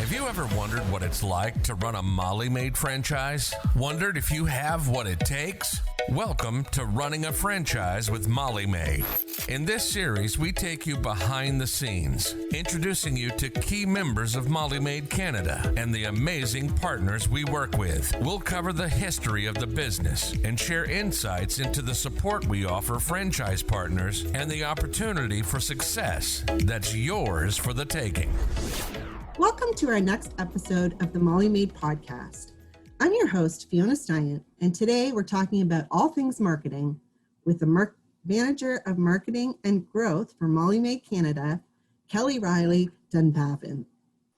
Have you ever wondered what it's like to run a Molly Maid franchise? Wondered if you have what it takes? Welcome to Running a Franchise with Molly Maid. In this series, we take you behind the scenes, introducing you to key members of Molly Maid Canada and the amazing partners we work with. We'll cover the history of the business and share insights into the support we offer franchise partners and the opportunity for success that's yours for the taking. Welcome to our next episode of the Molly Maid podcast. I'm your host, Fiona Steyant, and today we're talking about all things marketing with the Manager of Marketing and Growth for Molly Maid Canada, Kelly Riley-Dunbavin.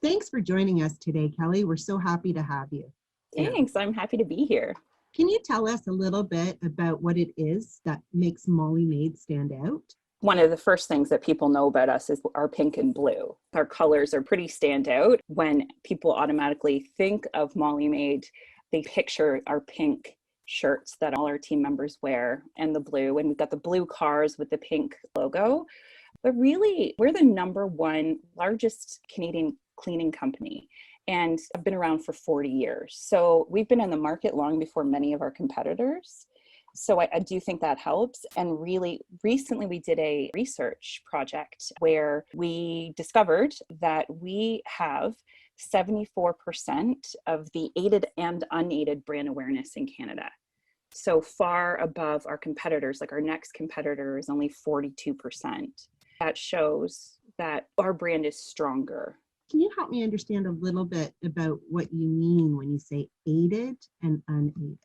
Thanks for joining us today, Kelly. We're so happy to have you. Thanks. I'm happy to be here. Can you tell us a little bit about what it is that makes Molly Maid stand out? One of the first things that people know about us is our pink and blue. Our colors are pretty standout. When people automatically think of Molly Maid, they picture our pink shirts that all our team members wear and the blue. And we've got the blue cars with the pink logo. But really, we're the number one largest Canadian cleaning company. And I've been around for 40 years. So we've been in the market long before many of our competitors. So I do think that helps. And really, recently we did a research project where we discovered that we have 74% of the aided and unaided brand awareness in Canada. So far above our competitors, like our next competitor is only 42%. That shows that our brand is stronger. Can you help me understand a little bit about what you mean when you say aided and unaided?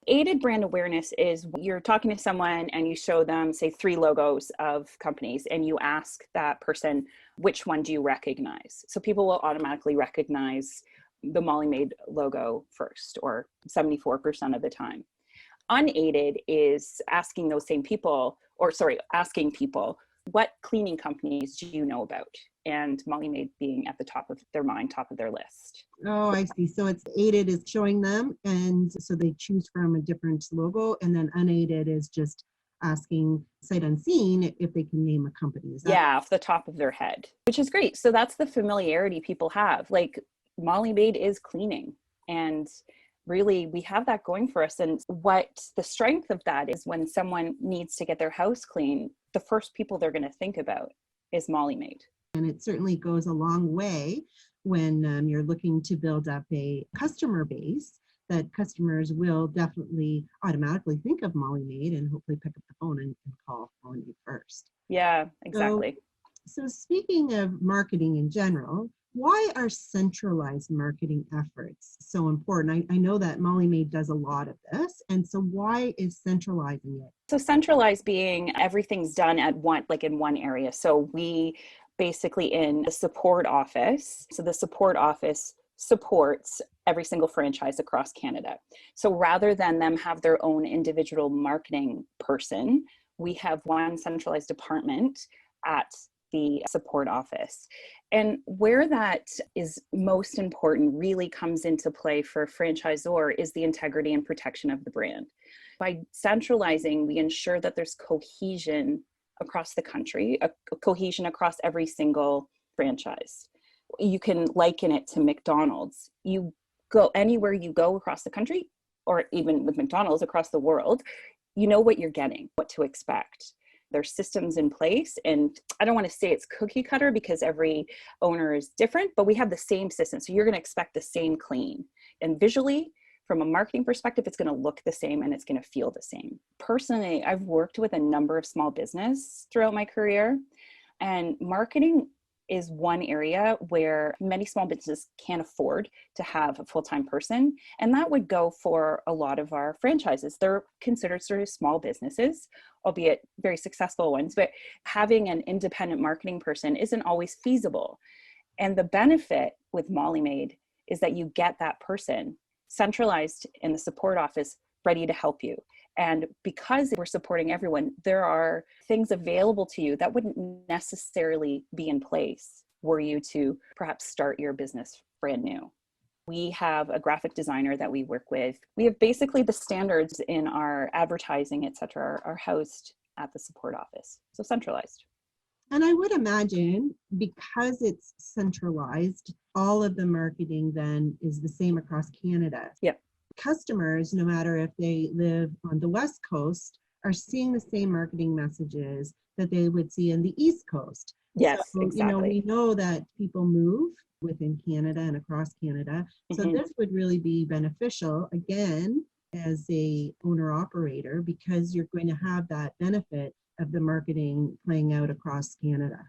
Aided brand awareness is you're talking to someone and you show them, say, 3 logos of companies, and you ask that person, which one do you recognize? So people will automatically recognize the Molly Maid logo first, or 74% of the time. Unaided is asking people, what cleaning companies do you know about? And Molly Maid being at the top of their mind, top of their list. Oh, I see. So it's aided is showing them, and so they choose from a different logo, and then unaided is just asking sight unseen if they can name a company. Is that off the top of their head, which is great. So that's the familiarity people have. Like, Molly Maid is cleaning, and really we have that going for us. And what the strength of that is, when someone needs to get their house clean, the first people they're going to think about is Molly Maid. And it certainly goes a long way when you're looking to build up a customer base, that customers will definitely automatically think of Molly Maid and hopefully pick up the phone and call Molly Maid first. Yeah, exactly. So speaking of marketing in general, why are centralized marketing efforts so important? I know that Molly Maid does a lot of this, and so why is centralizing it? So centralized being everything's done at in one area. So we basically in the support office. So the support office supports every single franchise across Canada. So rather than them have their own individual marketing person, we have one centralized department at the support office. And where that is most important really comes into play for a franchisor is the integrity and protection of the brand. By centralizing, we ensure that there's cohesion across the country, a cohesion across every single franchise. You can liken it to McDonald's. You go anywhere you go across the country, or even with McDonald's across the world, you know what you're getting, what to expect. There's systems in place, and I don't want to say it's cookie cutter because every owner is different, but we have the same system. So you're going to expect the same clean, and visually, from a marketing perspective, it's going to look the same and it's going to feel the same. Personally, I've worked with a number of small business throughout my career, and marketing is one area where many small businesses can't afford to have a full-time person. And that would go for a lot of our franchises. They're considered sort of small businesses, albeit very successful ones, but having an independent marketing person isn't always feasible. And the benefit with Molly Maid is that you get that person centralized in the support office, ready to help you. And because we're supporting everyone, there are things available to you that wouldn't necessarily be in place were you to perhaps start your business brand new. We have a graphic designer that we work with. We have basically the standards in our advertising, et cetera, are housed at the support office. So centralized. And I would imagine because it's centralized, all of the marketing then is the same across Canada. Yep. Customers, no matter if they live on the West Coast, are seeing the same marketing messages that they would see in the East Coast. Yes, So, we exactly. know that people move within Canada and across Canada. So Mhm. this would really be beneficial, again, as a owner operator, because you're going to have that benefit of the marketing playing out across Canada.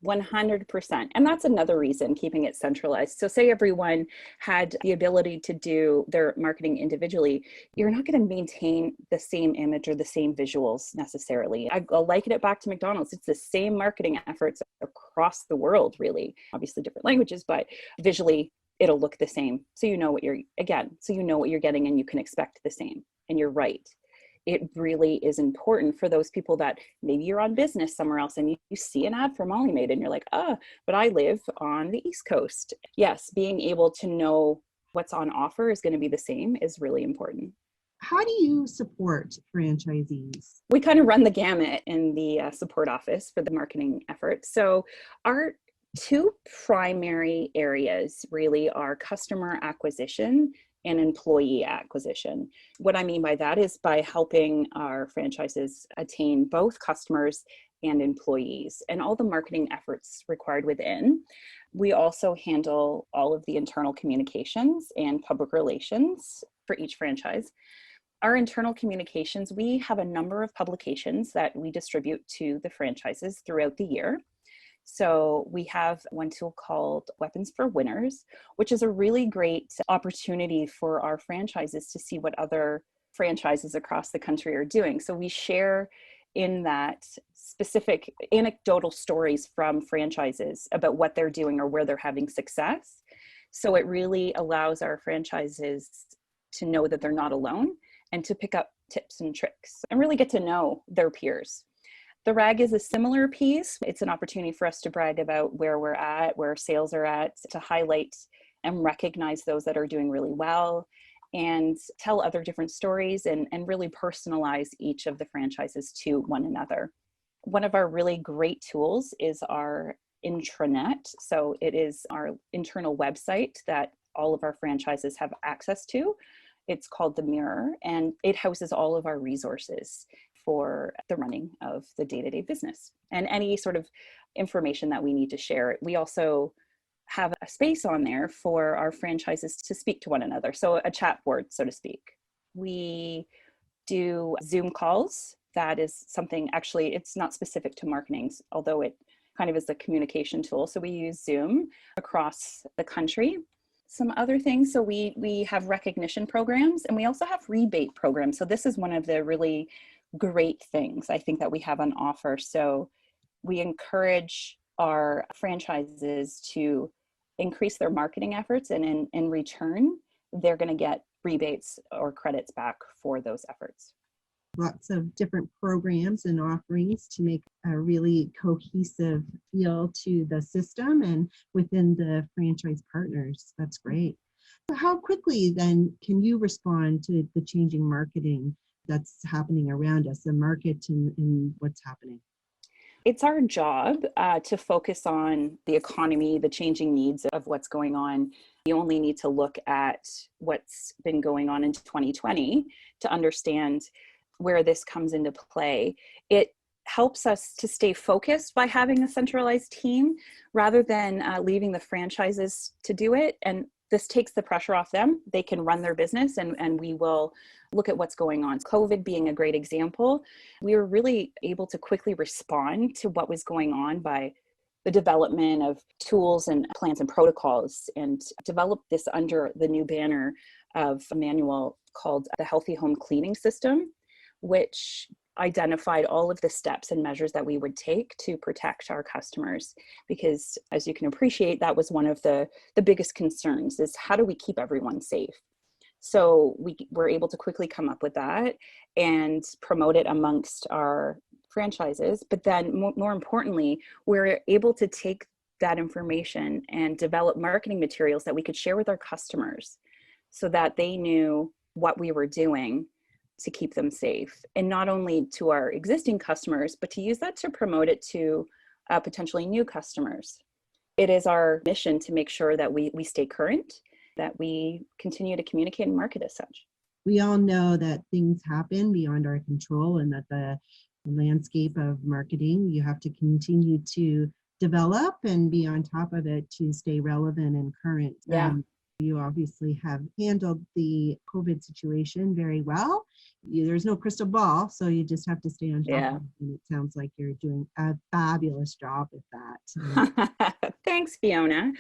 100%. And that's another reason keeping it centralized. So, say everyone had the ability to do their marketing individually, you're not going to maintain the same image or the same visuals necessarily. I'll liken it back to McDonald's. It's the same marketing efforts across the world, really. Obviously, different languages, but visually, it'll look the same. So, you know what you're getting and you can expect the same. And you're right. It really is important for those people that maybe you're on business somewhere else and you see an ad for Molly Maid and you're like, but I live on the East Coast. Yes, being able to know what's on offer is going to be the same is really important. How do you support franchisees? We kind of run the gamut in the support office for the marketing effort. So our two primary areas really are customer acquisition and employee acquisition. What I mean by that is by helping our franchises attain both customers and employees and all the marketing efforts required within. We also handle all of the internal communications and public relations for each franchise. Our internal communications, we have a number of publications that we distribute to the franchises throughout the year. So we have one tool called Weapons for Winners, which is a really great opportunity for our franchises to see what other franchises across the country are doing. So we share in that specific anecdotal stories from franchises about what they're doing or where they're having success. So it really allows our franchises to know that they're not alone and to pick up tips and tricks and really get to know their peers. The RAG is a similar piece. It's an opportunity for us to brag about where we're at, where sales are at, to highlight and recognize those that are doing really well and tell other different stories and really personalize each of the franchises to one another. One of our really great tools is our intranet. So it is our internal website that all of our franchises have access to. It's called The Mirror, and it houses all of our resources for the running of the day-to-day business and any sort of information that we need to share. We also have a space on there for our franchises to speak to one another. So a chat board, so to speak. We do Zoom calls. That is something, actually, it's not specific to marketing, although it kind of is a communication tool. So we use Zoom across the country. Some other things, so we have recognition programs and we also have rebate programs. So this is one of the really great things I think that we have on offer. So we encourage our franchises to increase their marketing efforts, and in return, they're going to get rebates or credits back for those efforts. Lots of different programs and offerings to make a really cohesive feel to the system and within the franchise partners. That's great. So how quickly then can you respond to the changing marketing that's happening around us, the market and what's happening? It's our job to focus on the economy, the changing needs of what's going on. You only need to look at what's been going on in 2020 to understand where this comes into play. It helps us to stay focused by having a centralized team rather than leaving the franchises to do it. And this takes the pressure off them. They can run their business and we will look at what's going on. COVID being a great example, we were really able to quickly respond to what was going on by the development of tools and plans and protocols, and develop this under the new banner of a manual called the Healthy Home Cleaning System, which identified all of the steps and measures that we would take to protect our customers. Because as you can appreciate, that was one of the biggest concerns, is how do we keep everyone safe? So we were able to quickly come up with that and promote it amongst our franchises. But then more importantly, we're able to take that information and develop marketing materials that we could share with our customers so that they knew what we were doing to keep them safe. And not only to our existing customers, but to use that to promote it to potentially new customers. It is our mission to make sure that we stay current, that we continue to communicate and market as such. We all know that things happen beyond our control and that the landscape of marketing, you have to continue to develop and be on top of it to stay relevant and current. Yeah. You obviously have handled the COVID situation very well. There's no crystal ball, so you just have to stay on top of it. And it sounds like you're doing a fabulous job with that. Thanks, Fiona.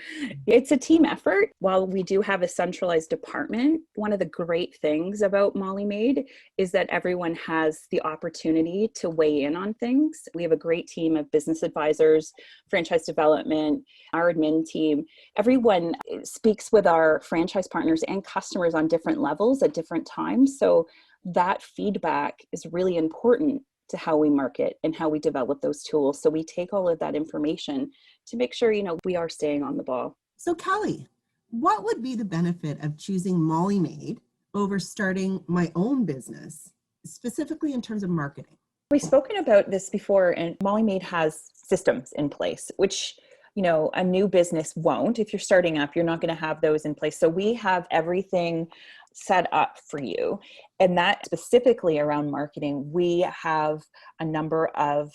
It's a team effort. While we do have a centralized department, one of the great things about Molly Maid is that everyone has the opportunity to weigh in on things. We have a great team of business advisors, franchise development, our admin team. Everyone speaks with our franchise partners and customers on different levels at different times. So that feedback is really important to how we market and how we develop those tools. So we take all of that information to make sure, we are staying on the ball. So Kelly, what would be the benefit of choosing Molly Maid over starting my own business, specifically in terms of marketing? We've spoken about this before, and Molly Maid has systems in place, which a new business won't. If you're starting up, you're not going to have those in place. So we have everything set up for you. And that specifically around marketing, we have a number of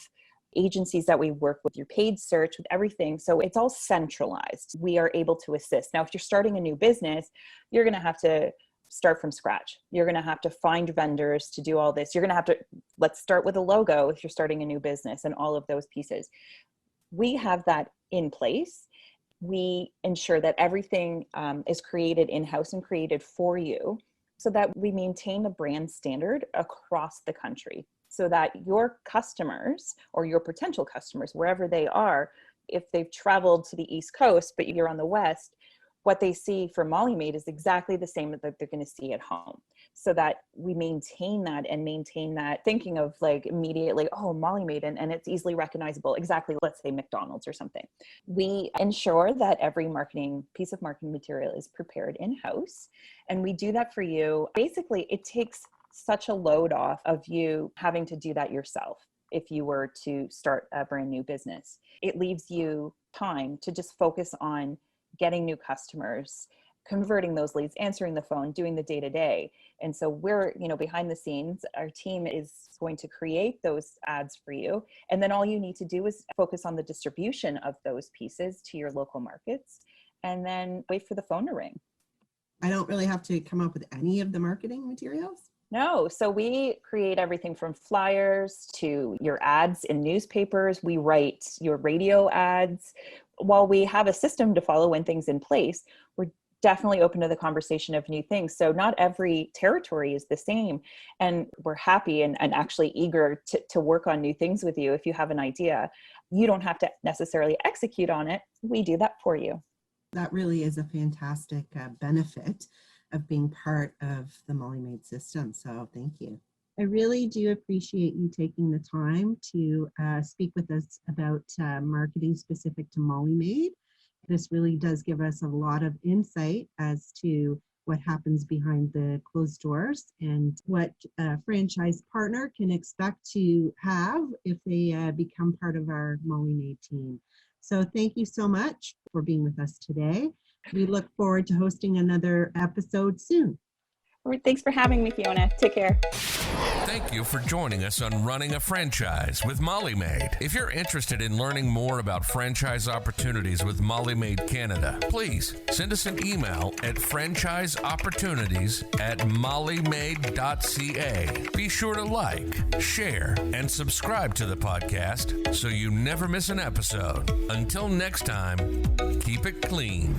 agencies that we work with, your paid search, with everything. So it's all centralized. We are able to assist. Now, if you're starting a new business, you're going to have to start from scratch. You're going to have to find vendors to do all this. You're going to have to, let's start with a logo if you're starting a new business and all of those pieces. We have that in place. We ensure that everything is created in-house and created for you so that we maintain the brand standard across the country so that your customers or your potential customers, wherever they are, if they've traveled to the East Coast, but you're on the West, what they see from Molly Maid is exactly the same that they're going to see at home, so that we maintain that thinking of immediately, oh, Molly Maid, and it's easily recognizable. Exactly. Let's say McDonald's or something. We ensure that every piece of marketing material is prepared in-house. And we do that for you. Basically, it takes such a load off of you having to do that yourself. If you were to start a brand new business, it leaves you time to just focus on getting new customers, converting those leads, answering the phone, doing the day-to-day. And so we're, behind the scenes, our team is going to create those ads for you. And then all you need to do is focus on the distribution of those pieces to your local markets and then wait for the phone to ring. I don't really have to come up with any of the marketing materials? No. So we create everything from flyers to your ads in newspapers. We write your radio ads. While we have a system to follow and things in place, we're definitely open to the conversation of new things. So not every territory is the same. And we're happy and actually eager to work on new things with you. If you have an idea, you don't have to necessarily execute on it. We do that for you. That really is a fantastic benefit of being part of the Molly Maid system. So thank you. I really do appreciate you taking the time to speak with us about marketing specific to Molly Maid. This really does give us a lot of insight as to what happens behind the closed doors and what a franchise partner can expect to have if they become part of our Molly Maid team. So thank you so much for being with us today. We look forward to hosting another episode soon. Thanks for having me, Fiona. Take care. Thank you for joining us on Running a Franchise with Molly Maid. If you're interested in learning more about franchise opportunities with Molly Maid Canada, please send us an email at franchiseopportunities@mollymaid.ca. Be sure to like, share, and subscribe to the podcast so you never miss an episode. Until next time, keep it clean.